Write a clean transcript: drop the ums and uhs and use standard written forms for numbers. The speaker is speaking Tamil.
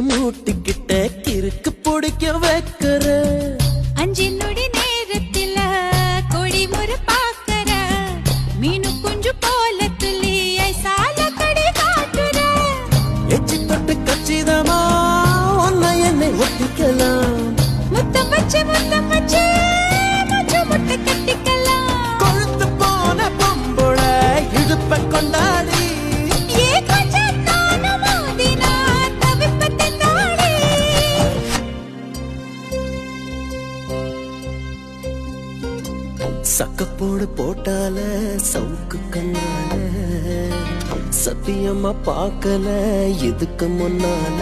மூட்டிக்கிட்ட கிறுக்கு பிடிக்க வைக்கிற 5 நொடி நேரத்தில கொடி முறை பாக்கற மீனு குஞ்சு போல துள்ளி ஐசால கடி காட்டுற எச்சி தொட்டு கச்சிதமா உன்னை என்னை ஒட்டிக்கலாம் முத்தம் வச்சு மூச்சு முட்டை கட்டிக்கலாம் கொழுத்து போன பொம்புள இடுப்ப கொண்டாடி சக்கப்போடு போட்டால சவுக்கு கண்ணால சத்தியமா பார்க்கல இதுக்கு முன்னால